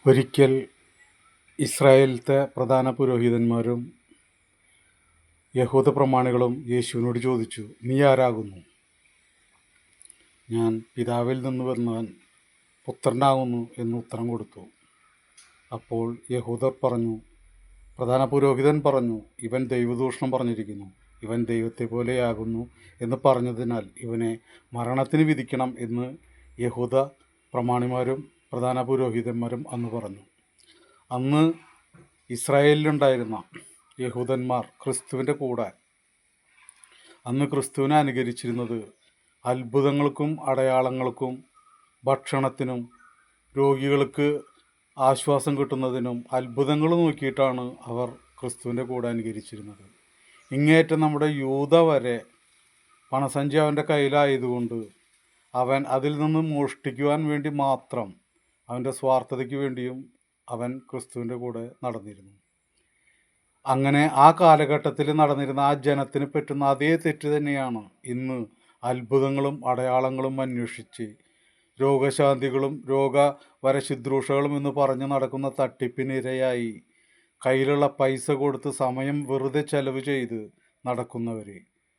ഒരിക്കൽ ഇസ്രായേലിലത്തെ പ്രധാന പുരോഹിതന്മാരും യഹൂദ പ്രമാണികളും യേശുവിനോട് ചോദിച്ചു, നീ ആരാകുന്നു? ഞാൻ പിതാവിൽ നിന്ന് വന്നവൻ പുത്രനാകുന്നു എന്ന് ഉത്തരം കൊടുത്തു. അപ്പോൾ യഹൂദർ പറഞ്ഞു, പ്രധാന പുരോഹിതൻ പറഞ്ഞു, ഇവൻ ദൈവദൂഷണം പറഞ്ഞിരിക്കുന്നു, ഇവൻ ദൈവത്തെ പോലെയാകുന്നു എന്ന് പറഞ്ഞതിനാൽ ഇവനെ മരണത്തിന് വിധിക്കണം എന്ന് യഹൂദ പ്രമാണിമാരും പ്രധാന പുരോഹിതന്മാരും അന്ന് പറഞ്ഞു. അന്ന് ഇസ്രായേലിലുണ്ടായിരുന്ന യഹൂദന്മാർ ക്രിസ്തുവിൻ്റെ കൂടെ അന്ന് ക്രിസ്തുവിനെ അനുകരിച്ചിരുന്നത് അത്ഭുതങ്ങൾക്കും അടയാളങ്ങൾക്കും ഭക്ഷണത്തിനും രോഗികൾക്ക് ആശ്വാസം കിട്ടുന്നതിനും അത്ഭുതങ്ങൾ നോക്കിയിട്ടാണ് അവർ ക്രിസ്തുവിൻ്റെ കൂടെ അനുകരിച്ചിരുന്നത്. ഇങ്ങേറ്റം നമ്മുടെ യൂത വരെ പണസഞ്ചി അവൻ്റെ കയ്യിലായതുകൊണ്ട് അവൻ അതിൽ നിന്ന് മോഷ്ടിക്കുവാൻ വേണ്ടി മാത്രം, അവൻ്റെ സ്വാർത്ഥതയ്ക്ക് വേണ്ടിയും അവൻ ക്രിസ്തുവിൻ്റെ കൂടെ നടന്നിരുന്നു. അങ്ങനെ ആ കാലഘട്ടത്തിൽ നടന്നിരുന്ന ആ ജനത്തിന് പറ്റുന്ന അതേ തെറ്റ് തന്നെയാണ് ഇന്ന് അത്ഭുതങ്ങളും അടയാളങ്ങളും അന്വേഷിച്ച് രോഗശാന്തികളും രോഗവരശുശ്രൂഷകളും എന്ന് പറഞ്ഞ് നടക്കുന്ന തട്ടിപ്പിനിരയായി കയ്യിലുള്ള പൈസ കൊടുത്ത് സമയം വെറുതെ ചെലവ് ചെയ്ത് നടക്കുന്നവർ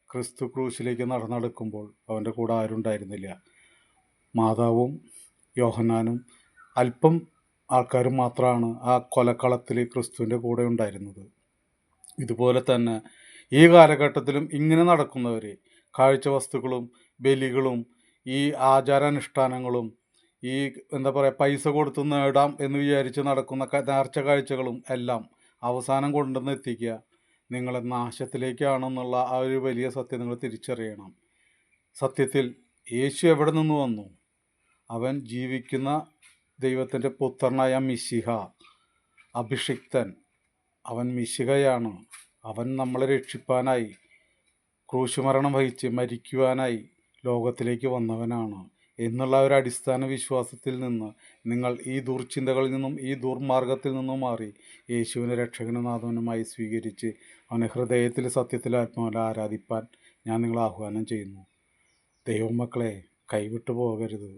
ക്രിസ്തു ക്രൂശിലേക്ക് നടന്നെടുക്കുമ്പോൾ അവൻ്റെ കൂടെ ആരും ഉണ്ടായിരുന്നില്ല. മാതാവും യോഹന്നാനും അല്പം ആൾക്കാരും മാത്രമാണ് ആ കൊലക്കളത്തിൽ ക്രിസ്തുവിൻ്റെ കൂടെ ഉണ്ടായിരുന്നത്. ഇതുപോലെ തന്നെ ഈ കാലഘട്ടത്തിലും ഇങ്ങനെ നടക്കുന്നവർ കാഴ്ച വസ്തുക്കളും ബലികളും ഈ ആചാരാനുഷ്ഠാനങ്ങളും ഈ പൈസ കൊടുത്ത് നേടാം എന്ന് വിചാരിച്ച് നടക്കുന്ന നേർച്ച കാഴ്ചകളും എല്ലാം അവസാനം കൊണ്ടുവന്ന് എത്തിക്കുക നിങ്ങളെ നാശത്തിലേക്കാണെന്നുള്ള ആ ഒരു വലിയ സത്യം നിങ്ങൾ തിരിച്ചറിയണം. സത്യത്തിൽ യേശു എവിടെ നിന്ന് വന്നു? അവൻ ജീവിക്കുന്ന ദൈവത്തിൻ്റെ പുത്രനായ മിശിഹ, അഭിഷിക്തൻ. അവൻ മിശിഹയാണ്. അവൻ നമ്മളെ രക്ഷിപ്പാനായി ക്രൂശുമരണം വഹിച്ച് മരിക്കുവാനായി ലോകത്തിലേക്ക് വന്നവനാണ് എന്നുള്ള ഒരു അടിസ്ഥാന വിശ്വാസത്തിൽ നിന്ന് നിങ്ങൾ ഈ ദുർചിന്തകളിൽ നിന്നും ഈ ദുർമാർഗത്തിൽ നിന്നും മാറി യേശുവിനെ രക്ഷകനും നാഥനുമായി സ്വീകരിച്ച് അവനെ ഹൃദയത്തിൽ സത്യത്തിൽ ആത്മാവിൽ ആരാധിപ്പാൻ ഞാൻ നിങ്ങളെ ആഹ്വാനം ചെയ്യുന്നു. ദൈവമക്കളെ, കൈവിട്ടു പോകരുത്.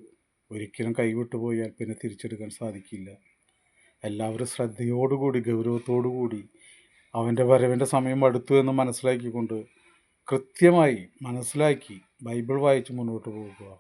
ഒരിക്കലും കൈവിട്ടു പോയാൽ പിന്നെ തിരിച്ചെടുക്കാൻ സാധിക്കില്ല. എല്ലാവരും ശ്രദ്ധയോടുകൂടി ഗൗരവത്തോടുകൂടി അവൻ്റെ വരവിൻ്റെ സമയം അടുത്തു എന്ന് മനസ്സിലാക്കിക്കൊണ്ട് കൃത്യമായി മനസ്സിലാക്കി ബൈബിൾ വായിച്ച് മുന്നോട്ട് പോകുക.